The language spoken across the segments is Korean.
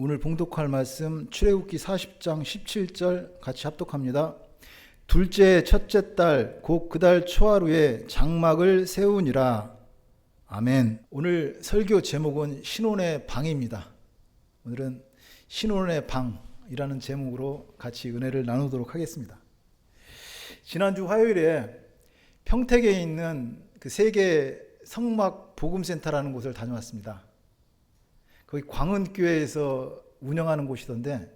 오늘 봉독할 말씀 출애굽기 40장 17절 같이 합독합니다. 둘째 첫째 달 곧 그 달 초하루에 장막을 세우니라. 아멘. 오늘 설교 제목은 신혼의 방입니다. 오늘은 신혼의 방이라는 제목으로 같이 은혜를 나누도록 하겠습니다. 지난주 화요일에 평택에 있는 그 세계 성막 복음센터라는 곳을 다녀왔습니다. 거기 광은교회에서 운영하는 곳이던데,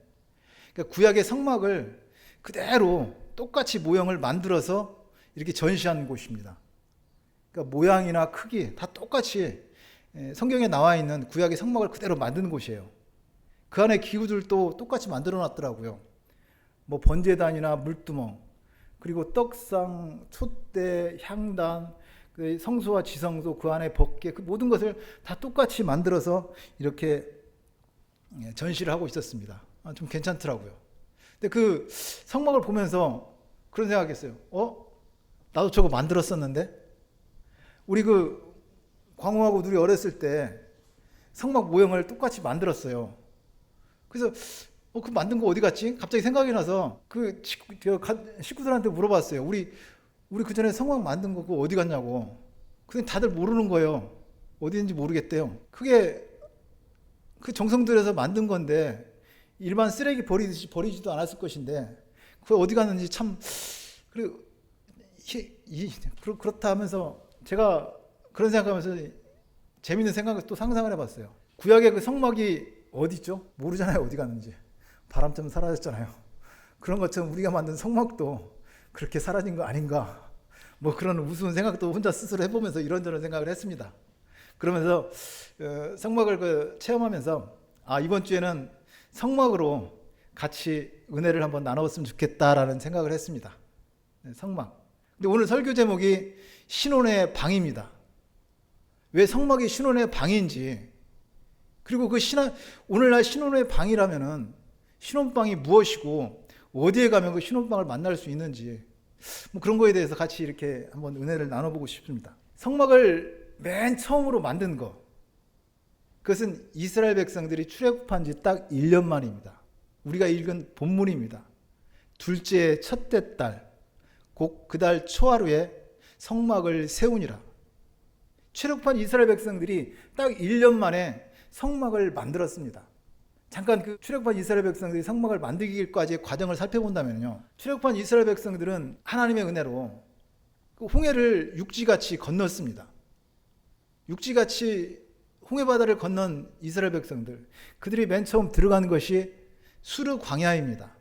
그러니까 구약의 성막을 그대로 똑같이 모형을 만들어서 이렇게 전시하는 곳입니다. 그러니까 모양이나 크기 다 똑같이 성경에 나와 있는 구약의 성막을 그대로 만드는 곳이에요. 그 안에 기구들도 똑같이 만들어 놨더라고요. 뭐 번제단이나 물두멍, 그리고 떡상, 촛대, 향단, 그 성소와 지성소, 그 안에 법궤, 그 모든 것을 다 똑같이 만들어서 이렇게 전시를 하고 있었습니다. 좀 괜찮더라고요. 근데 그 성막을 보면서 그런 생각했어요. 나도 저거 만들었었는데? 우리 그 광호하고 누리 어렸을 때 성막 모형을 똑같이 만들었어요. 그래서 그 만든 거 어디 갔지? 갑자기 생각이 나서 그 식구들한테 물어봤어요. 우리 그 전에 성막 만든 거 그거 어디 갔냐고. 근데 다들 모르는 거예요. 어디 있는지 모르겠대요. 그게 그 정성 들여서 만든 건데 일반 쓰레기 버리듯이 버리지도 않았을 것인데 그게 어디 갔는지 참 그렇다 하면서 제가 그런 생각하면서 재밌는 생각을 또 상상을 해봤어요. 구약의 그 성막이 어디 있죠? 모르잖아요. 어디 갔는지. 바람처럼 사라졌잖아요. 그런 것처럼 우리가 만든 성막도 그렇게 사라진 거 아닌가, 뭐 그런 우스운 생각도 혼자 스스로 해보면서 이런저런 생각을 했습니다. 그러면서 성막을 체험하면서 이번 주에는 성막으로 같이 은혜를 한번 나눴으면 좋겠다라는 생각을 했습니다. 성막. 근데 오늘 설교 제목이 신혼의 방입니다. 왜 성막이 신혼의 방인지, 그리고 오늘날 신혼의 방이라면은 신혼방이 무엇이고 어디에 가면 그 신혼방을 만날 수 있는지, 뭐 그런 거에 대해서 같이 이렇게 한번 은혜를 나눠보고 싶습니다. 성막을 맨 처음으로 만든 것, 그것은 이스라엘 백성들이 출애굽한 지 딱 1년 만입니다. 우리가 읽은 본문입니다. 둘째 첫째 달 곧 그 달 초하루에 성막을 세우니라. 출애굽한 이스라엘 백성들이 딱 1년 만에 성막을 만들었습니다. 잠깐 그 출애굽한 이스라엘 백성들이 성막을 만들기까지의 과정을 살펴본다면요, 출애굽한 이스라엘 백성들은 하나님의 은혜로 그 홍해를 육지같이 건넜습니다. 육지같이 홍해바다를 건넌 이스라엘 백성들, 그들이 맨 처음 들어간 것이 수르 광야입니다.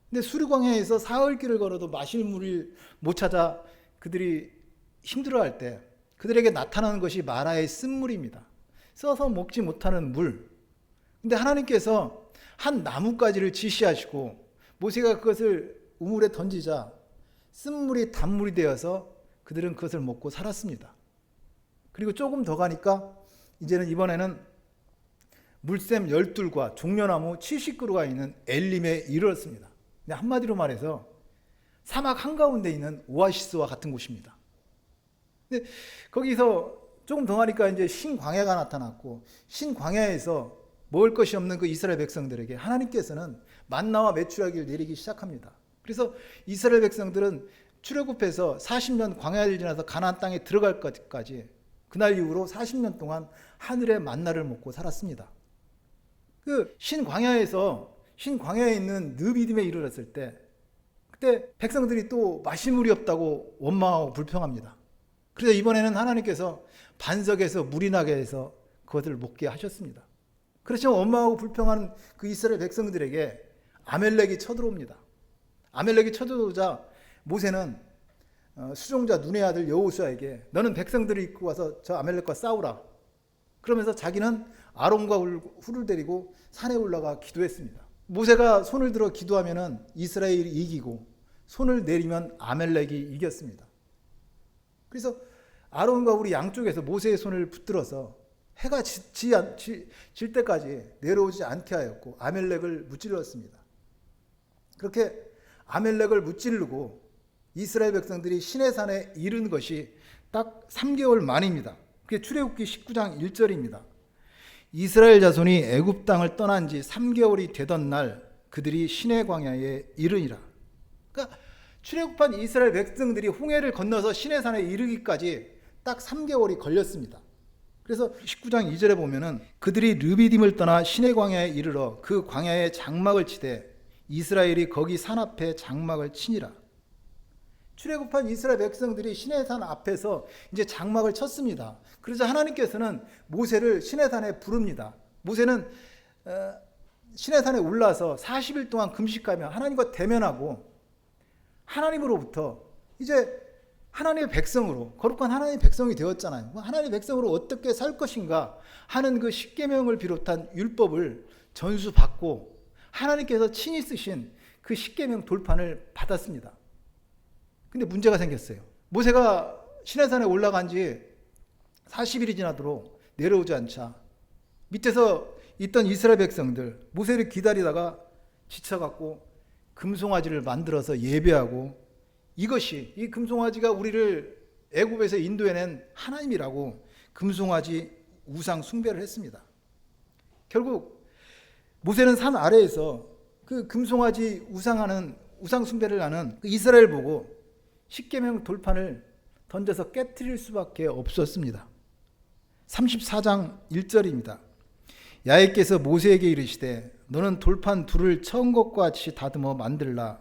근데 수르 광야에서 사흘 길을 걸어도 마실 물을 못 찾아 그들이 힘들어할 때 그들에게 나타나는 것이 마라의 쓴물입니다. 써서 먹지 못하는 물. 근데 하나님께서 한 나뭇가지를 지시하시고 모세가 그것을 우물에 던지자 쓴물이 단물이 되어서 그들은 그것을 먹고 살았습니다. 그리고 조금 더 가니까 이번에는 물샘 12과 종려나무 70그루가 있는 엘림에 이르렀습니다. 근데 한마디로 말해서 사막 한가운데 있는 오아시스와 같은 곳입니다. 근데 거기서 조금 더 가니까 이제 신광야가 나타났고, 신광야에서 먹을 것이 없는 그 이스라엘 백성들에게 하나님께서는 만나와 메추라기를 내리기 시작합니다. 그래서 이스라엘 백성들은 출애굽해서 40년 광야를 지나서 가나안 땅에 들어갈 것까지 그날 이후로 40년 동안 하늘의 만나를 먹고 살았습니다. 그 신광야에 있는 느비딤에 이르렀을 때, 그때 백성들이 또 마실 물이 없다고 원망하고 불평합니다. 그래서 이번에는 하나님께서 반석에서 물이 나게 해서 그것을 먹게 하셨습니다. 그렇지만 원망하고 불평하는 그 이스라엘 백성들에게 아멜렉이 쳐들어옵니다. 아멜렉이 쳐들어오자 모세는 수종자 눈의 아들 여호수아에게 너는 백성들을 이끌고 와서 저 아멜렉과 싸우라. 그러면서 자기는 아론과 훌을 데리고 산에 올라가 기도했습니다. 모세가 손을 들어 기도하면은 이스라엘이 이기고 손을 내리면 아멜렉이 이겼습니다. 그래서 아론과 훌이 양쪽에서 모세의 손을 붙들어서 해가 질 때까지 내려오지 않게 하였고 아멜렉을 무찔렀습니다. 그렇게 아멜렉을 무찌르고 이스라엘 백성들이 시내산에 이른 것이 딱 3개월 만입니다. 그게 출애굽기 19장 1절입니다. 이스라엘 자손이 애굽 땅을 떠난 지 3개월이 되던 날 그들이 시내 광야에 이르니라. 그러니까 출애굽한 이스라엘 백성들이 홍해를 건너서 시내산에 이르기까지 딱 3개월이 걸렸습니다. 그래서 19장 2절에 보면은 그들이 르비딤을 떠나 시내 광야에 이르러 그 광야에 장막을 치되 이스라엘이 거기 산 앞에 장막을 치니라. 출애굽한 이스라엘 백성들이 시내산 앞에서 이제 장막을 쳤습니다. 그래서 하나님께서는 모세를 시내산에 부릅니다. 모세는 시내산에 올라서 40일 동안 금식하며 하나님과 대면하고 하나님으로부터 이제 하나님의 백성으로, 거룩한 하나님의 백성이 되었잖아요. 하나님의 백성으로 어떻게 살 것인가 하는 그 십계명을 비롯한 율법을 전수받고 하나님께서 친히 쓰신 그 십계명 돌판을 받았습니다. 근데 문제가 생겼어요. 모세가 시내산에 올라간 지 40일이 지나도록 내려오지 않자 밑에서 있던 이스라엘 백성들 모세를 기다리다가 지쳐갖고 금송아지를 만들어서 예배하고 이것이 이 금송아지가 우리를 애굽에서 인도해낸 하나님이라고 금송아지 우상 숭배를 했습니다. 결국 모세는 산 아래에서 그 금송아지 우상 숭배를 하는 그 이스라엘 보고 십계명 돌판을 던져서 깨트릴 수밖에 없었습니다. 34장 1절입니다. 야훼께서 모세에게 이르시되 너는 돌판 둘을 처음 것과 같이 다듬어 만들라.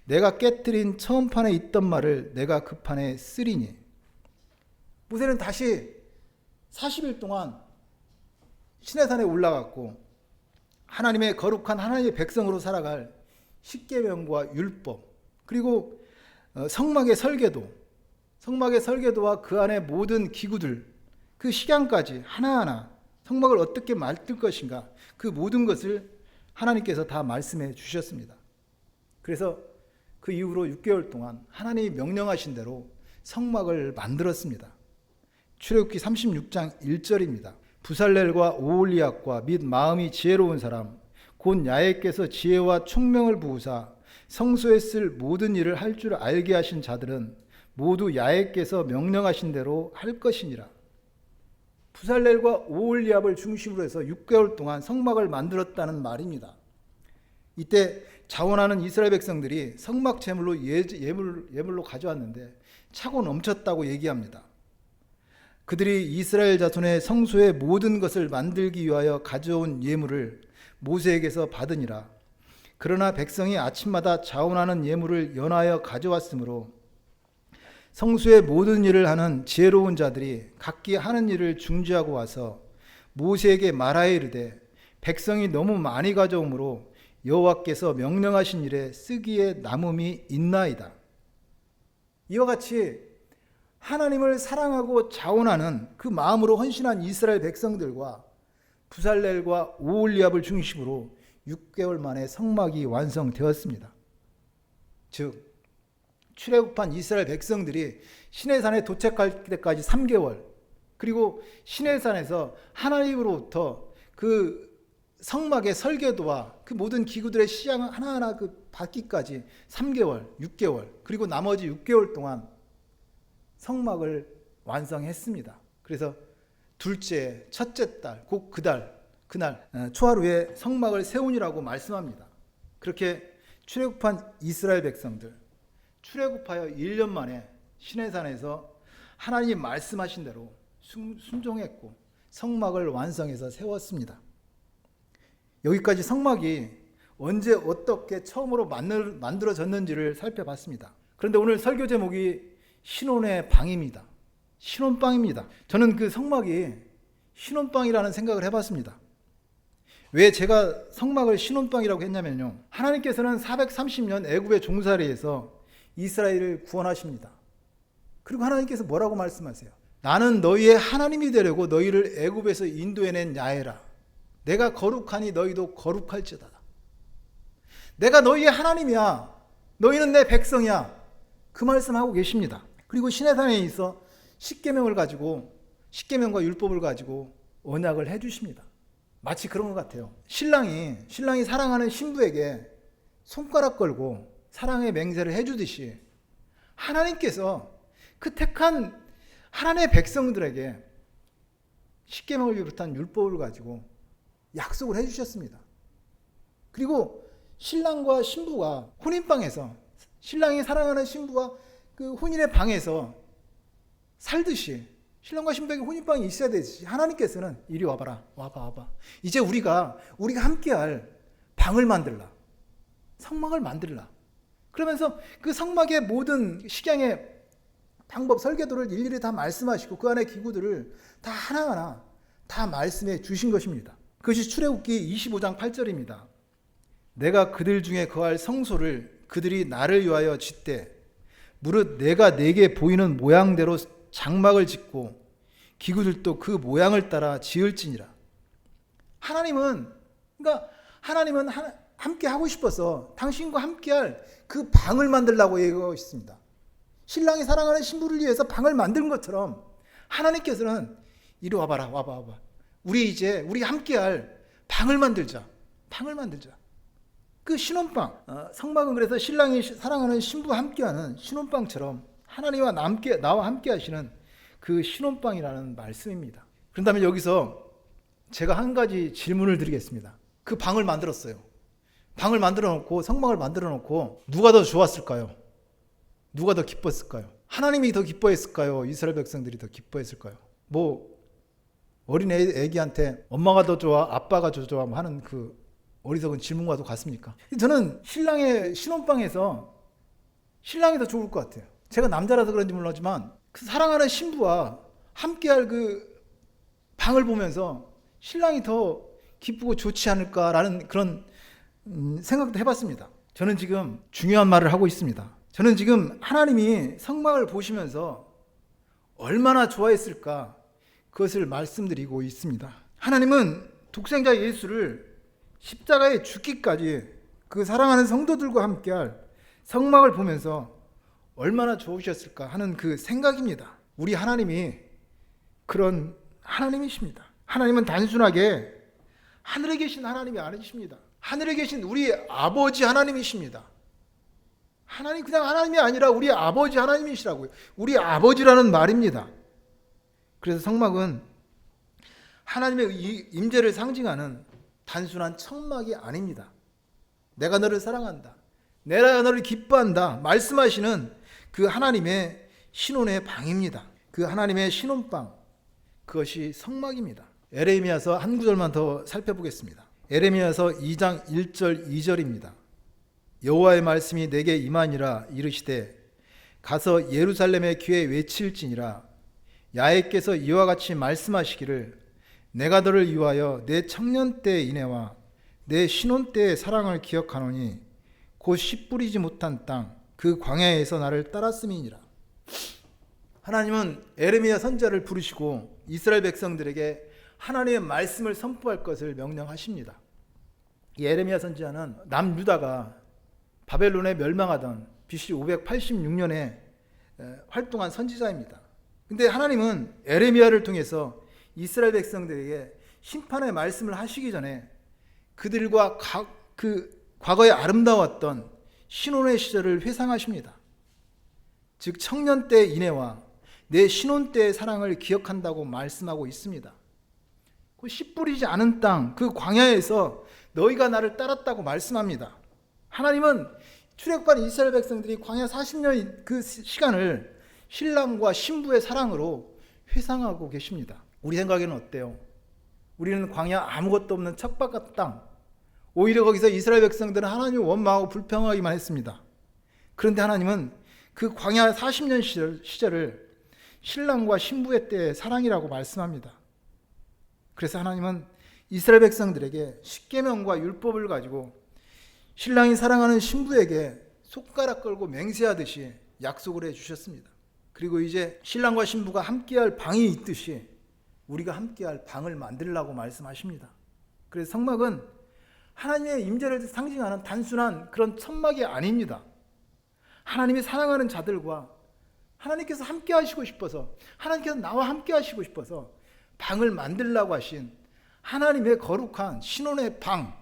내가 깨트린 처음 판에 있던 말을 내가 그 판에 쓰리니. 모세는 다시 40일 동안 시내산에 올라갔고 하나님의 거룩한 하나님의 백성으로 살아갈 십계명과 율법 그리고 성막의 설계도와 그 안에 모든 기구들 그 식양까지 하나하나 성막을 어떻게 만들 것인가 그 모든 것을 하나님께서 다 말씀해 주셨습니다. 그래서 그 이후로 6개월 동안 하나님이 명령하신 대로 성막을 만들었습니다. 출애굽기 36장 1절입니다. 부살렐과 오홀리압과 및 마음이 지혜로운 사람 곧 야훼께서 지혜와 총명을 부으사 성소에 쓸 모든 일을 할 줄 알게 하신 자들은 모두 야훼께서 명령하신 대로 할 것이니라. 부살렐과 오홀리압을 중심으로 해서 6개월 동안 성막을 만들었다는 말입니다. 이때 자원하는 이스라엘 백성들이 성막 제물로 예물로 가져왔는데 차고 넘쳤다고 얘기합니다. 그들이 이스라엘 자손의 성소의 모든 것을 만들기 위하여 가져온 예물을 모세에게서 받으니라. 그러나 백성이 아침마다 자원하는 예물을 연하여 가져왔으므로 성수의 모든 일을 하는 지혜로운 자들이 각기 하는 일을 중지하고 와서 모세에게 말하여 이르되 백성이 너무 많이 가져오므로 여호와께서 명령하신 일에 쓰기에 남음이 있나이다. 이와 같이 하나님을 사랑하고 자원하는 그 마음으로 헌신한 이스라엘 백성들과 부살렐과 오홀리압을 중심으로 6개월 만에 성막이 완성되었습니다. 즉 출애굽한 이스라엘 백성들이 시내산에 도착할 때까지 3개월 그리고 시내산에서 하나님으로부터 그 성막의 설계도와 그 모든 기구들의 시장 하나하나 그 받기까지 3개월, 6개월 그리고 나머지 6개월 동안 성막을 완성했습니다. 그래서 둘째, 첫째 달, 곧 그날 초하루에 성막을 세우니라고 말씀합니다. 그렇게 출애굽한 이스라엘 백성들 출애굽하여 1년 만에 시내산에서 하나님이 말씀하신 대로 순종했고 성막을 완성해서 세웠습니다. 여기까지 성막이 언제 어떻게 처음으로 만들어졌는지를 살펴봤습니다. 그런데 오늘 설교 제목이 신혼의 방입니다. 신혼방입니다. 저는 그 성막이 신혼방이라는 생각을 해봤습니다. 왜 제가 성막을 신혼방이라고 했냐면요. 하나님께서는 430년 애굽의 종살이에서 이스라엘을 구원하십니다. 그리고 하나님께서 뭐라고 말씀하세요? 나는 너희의 하나님이 되려고 너희를 애굽에서 인도해낸 야훼라. 내가 거룩하니 너희도 거룩할지어다. 내가 너희의 하나님이야. 너희는 내 백성이야. 그 말씀하고 계십니다. 그리고 시내산에 있어 십계명과 율법을 가지고 언약을 해주십니다. 마치 그런 것 같아요. 신랑이 사랑하는 신부에게 손가락 걸고 사랑의 맹세를 해주듯이 하나님께서 그 택한 하나님의 백성들에게 십계명을 비롯한 율법을 가지고 약속을 해주셨습니다. 그리고 신랑과 신부가 혼인방에서, 신랑이 사랑하는 신부가 그 혼인의 방에서 살듯이 신랑과 신부에게 혼인방이 있어야 되듯이 하나님께서는 이리 와봐라, 와봐. 이제 우리가 함께할 방을 만들라, 성막을 만들라. 그러면서 그 성막의 모든 식양의 방법, 설계도를 일일이 다 말씀하시고 그 안에 기구들을 다 하나하나 다 말씀해 주신 것입니다. 그것이 출애굽기 25장 8절입니다. 내가 그들 중에 거할 성소를 그들이 나를 위하여 짓되 무릇 내가 내게 보이는 모양대로 장막을 짓고 기구들도 그 모양을 따라 지을지니라. 하나님은 함께 하고 싶어서 당신과 함께할 그 방을 만들라고 얘기하고 있습니다. 신랑이 사랑하는 신부를 위해서 방을 만든 것처럼 하나님께서는 이리 와봐라, 와봐. 우리 함께할 방을 만들자. 그 신혼방, 성막은 그래서 신랑이 사랑하는 신부와 함께하는 신혼방처럼 하나님과 나와 함께 하시는 그 신혼방이라는 말씀입니다. 그런다면 여기서 제가 한 가지 질문을 드리겠습니다. 그 방을 만들었어요. 방을 만들어 놓고, 성막을 만들어 놓고 누가 더 좋았을까요? 누가 더 기뻤을까요? 하나님이 더 기뻐했을까요? 이스라엘 백성들이 더 기뻐했을까요? 어린 애기한테 엄마가 더 좋아, 아빠가 더 좋아 하는 그 어리석은 질문과도 같습니까? 저는 신랑의 신혼방에서 신랑이 더 좋을 것 같아요. 제가 남자라서 그런지 몰랐지만 그 사랑하는 신부와 함께할 그 방을 보면서 신랑이 더 기쁘고 좋지 않을까라는 그런 생각도 해봤습니다. 저는 지금 중요한 말을 하고 있습니다. 저는 지금 하나님이 성막을 보시면서 얼마나 좋아했을까 그것을 말씀드리고 있습니다. 하나님은 독생자 예수를 십자가에 죽기까지 그 사랑하는 성도들과 함께할 성막을 보면서 얼마나 좋으셨을까 하는 그 생각입니다. 우리 하나님이 그런 하나님이십니다. 하나님은 단순하게 하늘에 계신 하나님이 아니십니다. 하늘에 계신 우리 아버지 하나님이십니다. 하나님 그냥 하나님이 아니라 우리 아버지 하나님이시라고요. 우리 아버지라는 말입니다. 그래서 성막은 하나님의 임재를 상징하는 단순한 천막이 아닙니다. 내가 너를 사랑한다, 내가 너를 기뻐한다 말씀하시는 그 하나님의 신혼의 방입니다. 그 하나님의 신혼방, 그것이 성막입니다. 에레미야서 한 구절만 더 살펴보겠습니다. 에레미야서 2장 1절 2절입니다. 여호와의 말씀이 내게 임하니라 이르시되 가서 예루살렘의 귀에 외칠지니라 야훼께서 이와 같이 말씀하시기를 내가 너를 위하여 내 청년 때의 인애와 내 신혼 때의 사랑을 기억하노니 곧 씨 뿌리지 못한 땅 그 광야에서 나를 따랐음이니라. 하나님은 에레미야 선지자를 부르시고 이스라엘 백성들에게 하나님의 말씀을 선포할 것을 명령하십니다. 이 에레미야 선지자는 남유다가 바벨론에 멸망하던 BC 586년에 활동한 선지자입니다. 근데 하나님은 에레미야를 통해서 이스라엘 백성들에게 심판의 말씀을 하시기 전에 그들과 과거에 아름다웠던 신혼의 시절을 회상하십니다. 즉 청년 때의 인애와 내 신혼 때의 사랑을 기억한다고 말씀하고 있습니다. 그 씨 뿌리지 않은 땅, 그 광야에서 너희가 나를 따랐다고 말씀합니다. 하나님은 출애굽한 이스라엘 백성들이 광야 40년 그 시간을 신랑과 신부의 사랑으로 회상하고 계십니다. 우리 생각에는 어때요? 우리는 광야 아무것도 없는 척박한 땅, 오히려 거기서 이스라엘 백성들은 하나님을 원망하고 불평하기만 했습니다. 그런데 하나님은 그 광야 40년 시절을 신랑과 신부의 때의 사랑이라고 말씀합니다. 그래서 하나님은 이스라엘 백성들에게 십계명과 율법을 가지고 신랑이 사랑하는 신부에게 손가락 걸고 맹세하듯이 약속을 해주셨습니다. 그리고 이제 신랑과 신부가 함께할 방이 있듯이 우리가 함께할 방을 만들라고 말씀하십니다. 그래서 성막은 하나님의 임재를 상징하는 단순한 그런 천막이 아닙니다. 하나님이 사랑하는 자들과 하나님께서 함께 하시고 싶어서, 하나님께서 나와 함께 하시고 싶어서 방을 만들라고 하신 하나님의 거룩한 신혼의 방,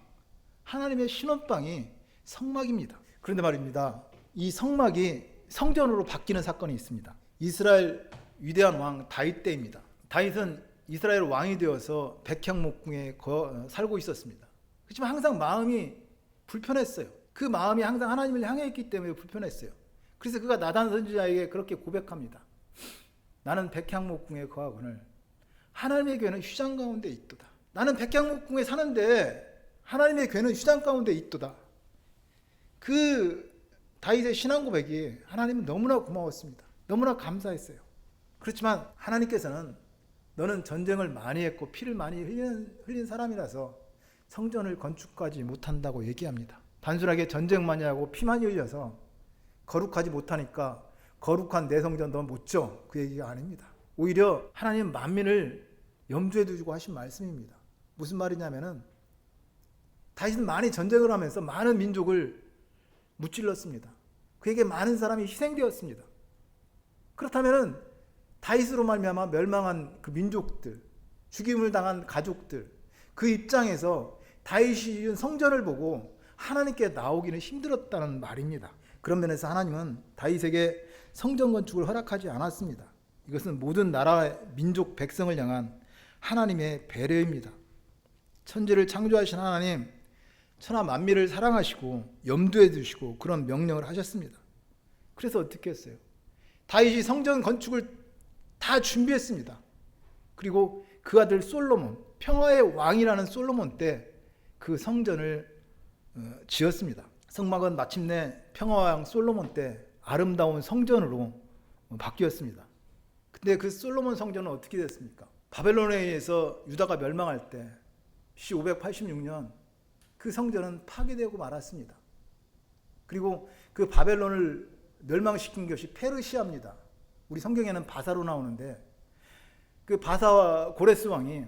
하나님의 신혼방이 성막입니다. 그런데 말입니다, 이 성막이 성전으로 바뀌는 사건이 있습니다. 이스라엘 위대한 왕 다윗 때입니다. 다윗은 이스라엘 왕이 되어서 백향목궁에 살고 있었습니다. 그렇지만 항상 마음이 불편했어요. 그 마음이 항상 하나님을 향해 있기 때문에 불편했어요. 그래서 그가 나단 선지자에게 그렇게 고백합니다. 나는 백향목궁에 거하거늘 하나님의 교회는 휘장 가운데 있도다. 나는 백향목궁에 사는데 하나님의 교회는 휘장 가운데 있도다. 그 다윗의 신앙 고백이 하나님은 너무나 고마웠습니다. 너무나 감사했어요. 그렇지만 하나님께서는 너는 전쟁을 많이 했고 피를 많이 흘린 사람이라서 성전을 건축하지 못한다고 얘기합니다. 단순하게 전쟁 많이 하고 피 많이 흘려서 거룩하지 못하니까 거룩한 내 성전 너 못 져, 그 얘기가 아닙니다. 오히려 하나님 만민을 염두에 두고 하신 말씀입니다. 무슨 말이냐면은 다윗은 많이 전쟁을 하면서 많은 민족을 무찔렀습니다. 그에게 많은 사람이 희생되었습니다. 그렇다면은 다윗으로 말미암아 멸망한 그 민족들, 죽임을 당한 가족들, 그 입장에서 다윗이 지은 성전을 보고 하나님께 나오기는 힘들었다는 말입니다. 그런 면에서 하나님은 다윗에게 성전 건축을 허락하지 않았습니다. 이것은 모든 나라, 민족, 백성을 향한 하나님의 배려입니다. 천지를 창조하신 하나님, 천하 만민을 사랑하시고 염두에 두시고 그런 명령을 하셨습니다. 그래서 어떻게 했어요? 다윗이 성전 건축을 다 준비했습니다. 그리고 그 아들 솔로몬, 평화의 왕이라는 솔로몬 때 그 성전을 지었습니다. 성막은 마침내 평화왕 솔로몬 때 아름다운 성전으로 바뀌었습니다. 근데 그 솔로몬 성전은 어떻게 됐습니까? 바벨론에 의해서 유다가 멸망할 때 BC 586년 그 성전은 파괴되고 말았습니다. 그리고 그 바벨론을 멸망시킨 것이 페르시아입니다. 우리 성경에는 바사로 나오는데 그 바사와 고레스 왕이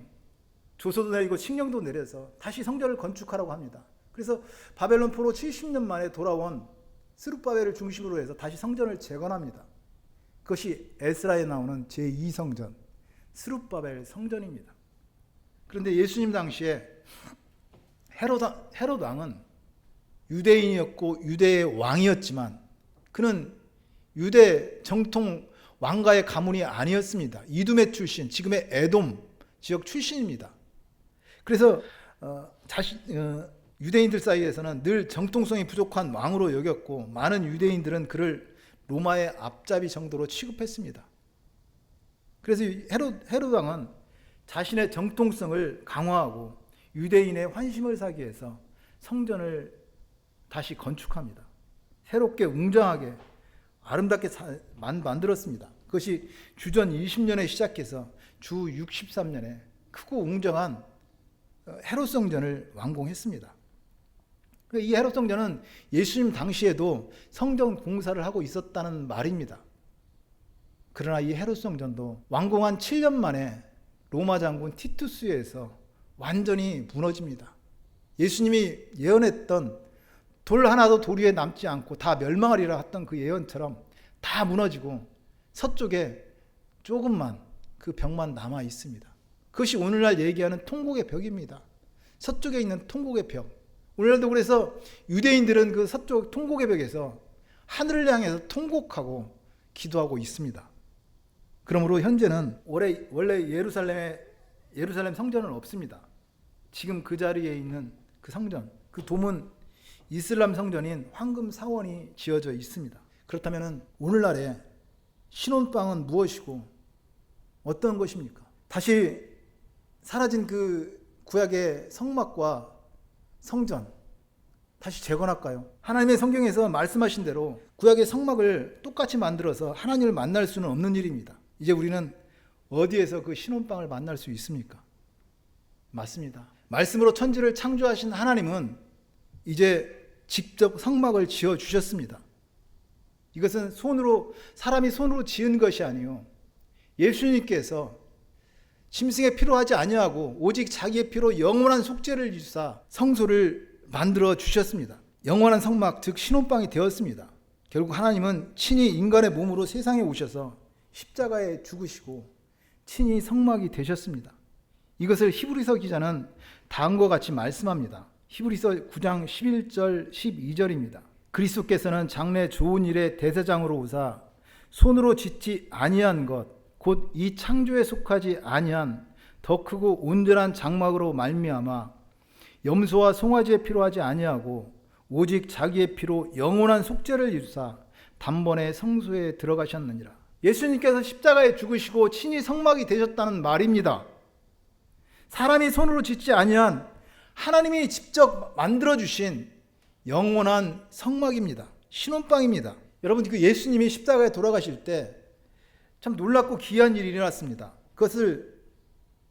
조소도 내리고 칙령도 내려서 다시 성전을 건축하라고 합니다. 그래서 바벨론 포로 70년 만에 돌아온 스룹바벨을 중심으로 해서 다시 성전을 재건합니다. 그것이 에스라에 나오는 제2성전 스룹바벨 성전입니다. 그런데 예수님 당시에 헤롯 왕은 유대인이었고 유대의 왕이었지만 그는 유대 정통 왕가의 가문이 아니었습니다. 이두메 출신, 지금의 에돔 지역 출신입니다. 그래서 유대인들 사이에서는 늘 정통성이 부족한 왕으로 여겼고 많은 유대인들은 그를 로마의 앞잡이 정도로 취급했습니다. 그래서 헤롯 왕은 자신의 정통성을 강화하고 유대인의 환심을 사기 위해서 성전을 다시 건축합니다. 새롭게 웅장하게 아름답게 만들었습니다. 그것이 주전 20년에 시작해서 주 63년에 크고 웅장한 헤롯 성전을 완공했습니다. 이 헤롯 성전은 예수님 당시에도 성전 공사를 하고 있었다는 말입니다. 그러나 이 헤롯 성전도 완공한 7년 만에 로마 장군 티투스에 의해서 완전히 무너집니다. 예수님이 예언했던 돌 하나도 돌 위에 남지 않고 다 멸망하리라 했던 그 예언처럼 다 무너지고 서쪽에 조금만 그 벽만 남아 있습니다. 그것이 오늘날 얘기하는 통곡의 벽입니다. 서쪽에 있는 통곡의 벽. 오늘날도 그래서 유대인들은 그 서쪽 통곡의 벽에서 하늘을 향해서 통곡하고 기도하고 있습니다. 그러므로 현재는 원래 예루살렘 성전은 없습니다. 지금 그 자리에 있는 그 성전, 그 돔은 이슬람 성전인 황금 사원이 지어져 있습니다. 그렇다면 오늘날의 신혼방은 무엇이고 어떤 것입니까? 다시 사라진 그 구약의 성막과 성전 다시 재건할까요? 하나님의 성경에서 말씀하신 대로 구약의 성막을 똑같이 만들어서 하나님을 만날 수는 없는 일입니다. 이제 우리는 어디에서 그 신혼방을 만날 수 있습니까? 맞습니다. 말씀으로 천지를 창조하신 하나님은 이제 직접 성막을 지어 주셨습니다. 이것은 사람이 손으로 지은 것이 아니요 예수님께서 짐승의 피로 하지 아니하고 오직 자기의 피로 영원한 속죄를 주사 성소를 만들어 주셨습니다. 영원한 성막 즉 신혼방이 되었습니다. 결국 하나님은 친히 인간의 몸으로 세상에 오셔서 십자가에 죽으시고 친히 성막이 되셨습니다. 이것을 히브리서 기자는 다음과 같이 말씀합니다. 히브리서 9장 11절 12절입니다. 그리스도께서는 장래 좋은 일의 대세장으로 오사 손으로 짓지 아니한 것 곧 이 창조에 속하지 아니한 더 크고 온전한 장막으로 말미암아 염소와 송아지의 피로 하지 아니하고 오직 자기의 피로 영원한 속죄를 이루사 단번에 성소에 들어가셨느니라. 예수님께서 십자가에 죽으시고 친히 성막이 되셨다는 말입니다. 사람이 손으로 짓지 아니한 하나님이 직접 만들어주신 영원한 성막입니다. 신혼방입니다. 여러분, 그 예수님이 십자가에 돌아가실 때 참 놀랍고 귀한 일이 일어났습니다. 그것을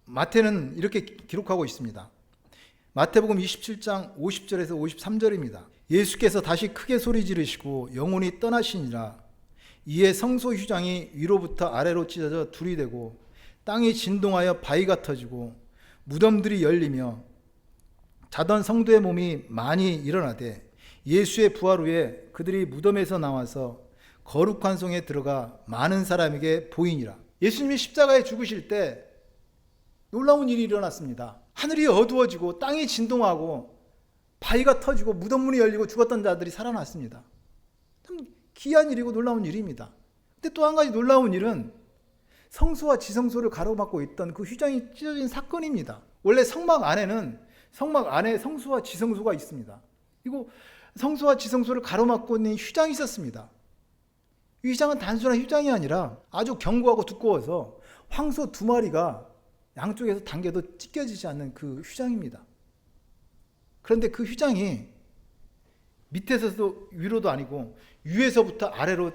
마태는 이렇게 기록하고 있습니다. 마태복음 27장 50절에서 53절입니다. 예수께서 다시 크게 소리 지르시고 영혼이 떠나시니라. 이에 성소 휘장이 위로부터 아래로 찢어져 둘이 되고 땅이 진동하여 바위가 터지고 무덤들이 열리며 자던 성도의 몸이 많이 일어나되 예수의 부활 후에 그들이 무덤에서 나와서 거룩한 성에 들어가 많은 사람에게 보이니라. 예수님이 십자가에 죽으실 때 놀라운 일이 일어났습니다. 하늘이 어두워지고 땅이 진동하고 바위가 터지고 무덤문이 열리고 죽었던 자들이 살아났습니다. 참 귀한 일이고 놀라운 일입니다. 근데 또 한 가지 놀라운 일은 성소와 지성소를 가로막고 있던 그 휘장이 찢어진 사건입니다. 원래 성막 안에 성소와 지성소가 있습니다. 그리고 성소와 지성소를 가로막고 있는 휘장이 있었습니다. 이 휘장은 단순한 휘장이 아니라 아주 견고하고 두꺼워서 황소 2마리가 양쪽에서 당겨도 찢겨지지 않는 그 휘장입니다. 그런데 그 휘장이 밑에서도 위로도 아니고 위에서부터 아래로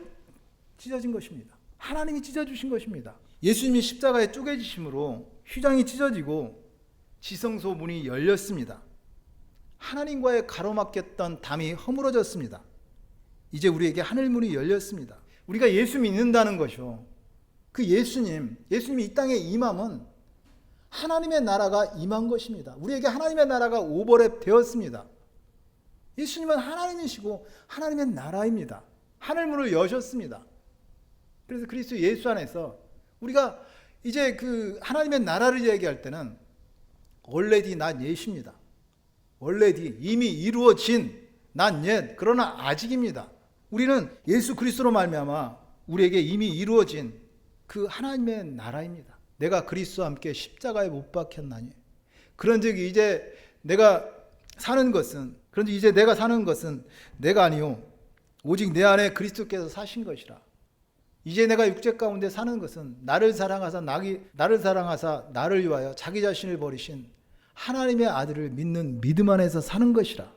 찢어진 것입니다. 하나님이 찢어주신 것입니다. 예수님이 십자가에 쪼개지심으로 휘장이 찢어지고 지성소 문이 열렸습니다. 하나님과의 가로막혔던 담이 허물어졌습니다. 이제 우리에게 하늘문이 열렸습니다. 우리가 예수 믿는다는 것이요, 그 예수님이 이 땅에 임함은 하나님의 나라가 임한 것입니다. 우리에게 하나님의 나라가 오버랩 되었습니다. 예수님은 하나님이시고 하나님의 나라입니다. 하늘문을 여셨습니다. 그래서 그리스도 예수 안에서 우리가 이제 그 하나님의 나라를 얘기할 때는 already not yet입니다. already 이미 이루어진 not yet, 그러나 아직입니다. 우리는 예수 그리스도로 말미암아 우리에게 이미 이루어진 그 하나님의 나라입니다. 내가 그리스도와 함께 십자가에 못 박혔나니 그런즉 이제 내가 사는 것은 내가 아니요 오직 내 안에 그리스도께서 사신 것이라. 이제 내가 육체 가운데 사는 것은 나를 사랑하사 나를 위하여 자기 자신을 버리신 하나님의 아들을 믿는 믿음 안에서 사는 것이라.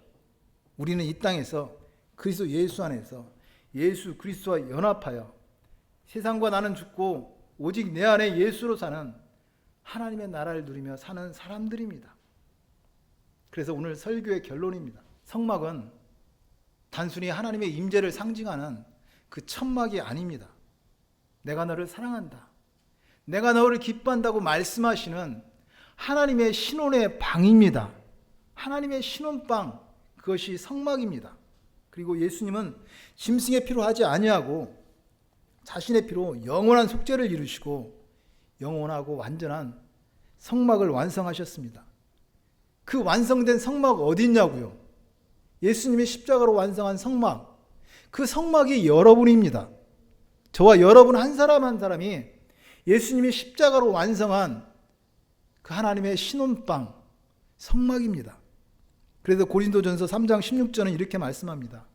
우리는 이 땅에서 그리스도 예수 안에서 예수 그리스도와 연합하여 세상과 나는 죽고 오직 내 안에 예수로 사는 하나님의 나라를 누리며 사는 사람들입니다. 그래서 오늘 설교의 결론입니다. 성막은 단순히 하나님의 임재를 상징하는 그 천막이 아닙니다. 내가 너를 사랑한다, 내가 너를 기뻐한다고 말씀하시는 하나님의 신혼의 방입니다. 하나님의 신혼방, 그것이 성막입니다. 그리고 예수님은 짐승의 피로 하지 아니하고 자신의 피로 영원한 속죄를 이루시고 영원하고 완전한 성막을 완성하셨습니다. 그 완성된 성막 어디 있냐고요? 예수님이 십자가로 완성한 성막, 그 성막이 여러분입니다. 저와 여러분 한 사람 한 사람이 예수님이 십자가로 완성한 그 하나님의 신혼방, 성막입니다. 그래서 고린도전서 3장 16절은 이렇게 말씀합니다.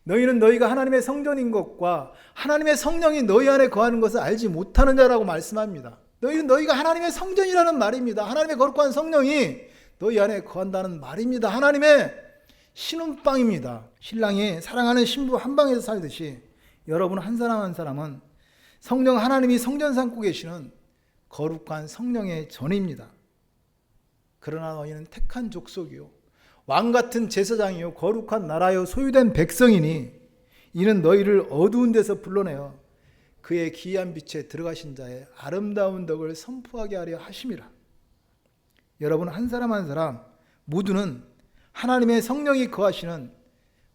너희는 너희가 하나님의 성전인 것과 하나님의 성령이 너희 안에 거하는 것을 알지 못하는 자라고 말씀합니다. 너희가 하나님의 성전이라는 말입니다. 하나님의 거룩한 성령이 너희 안에 거한다는 말입니다. 하나님의 신혼방입니다. 신랑이 사랑하는 신부 한 방에서 살듯이 여러분 한 사람 한 사람은 성령 하나님이 성전 삼고 계시는 거룩한 성령의 전입니다. 그러나 너희는 택한 족속이요 왕같은 제사장이요 거룩한 나라요 소유된 백성이니 이는 너희를 어두운 데서 불러내어 그의 기이한 빛에 들어가신 자의 아름다운 덕을 선포하게 하려 하심이라. 여러분 한 사람 한 사람 모두는 하나님의 성령이 거하시는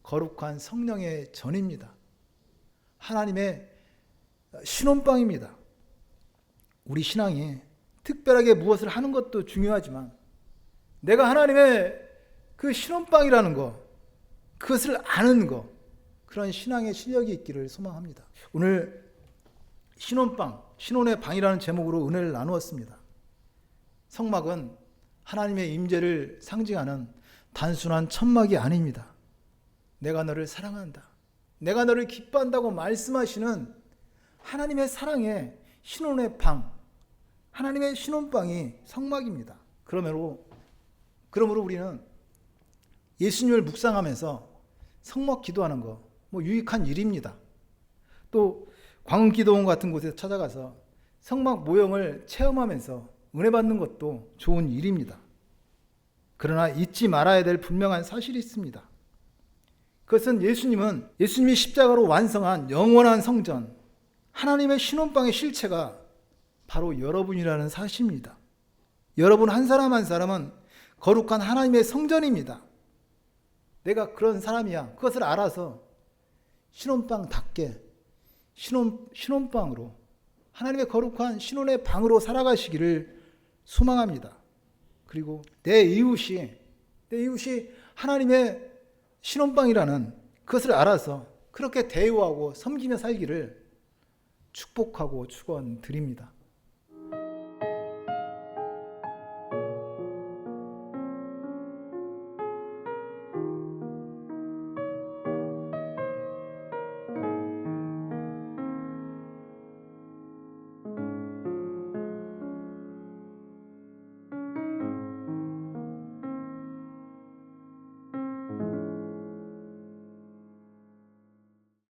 거룩한 성령의 전입니다. 하나님의 신혼방입니다. 우리 신앙이 특별하게 무엇을 하는 것도 중요하지만 내가 하나님의 그 신혼방이라는 것, 그것을 아는 것, 그런 신앙의 실력이 있기를 소망합니다. 오늘 신혼방, 신혼의 방이라는 제목으로 은혜를 나누었습니다. 성막은 하나님의 임재를 상징하는 단순한 천막이 아닙니다. 내가 너를 사랑한다, 내가 너를 기뻐한다고 말씀하시는 하나님의 사랑의 신혼의 방, 하나님의 신혼방이 성막입니다. 그러므로 우리는 예수님을 묵상하면서 성막 기도하는 거 유익한 일입니다. 또 광기도원 같은 곳에 찾아가서 성막 모형을 체험하면서 은혜 받는 것도 좋은 일입니다. 그러나 잊지 말아야 될 분명한 사실이 있습니다. 그것은 예수님이 십자가로 완성한 영원한 성전, 하나님의 신혼방의 실체가 바로 여러분이라는 사실입니다. 여러분 한 사람 한 사람은 거룩한 하나님의 성전입니다. 내가 그런 사람이야. 그것을 알아서 신혼방답게 신혼방으로, 하나님의 거룩한 신혼의 방으로 살아가시기를 소망합니다. 그리고 내 이웃이 하나님의 신혼방이라는 그것을 알아서 그렇게 대우하고 섬기며 살기를 축복하고 축원드립니다.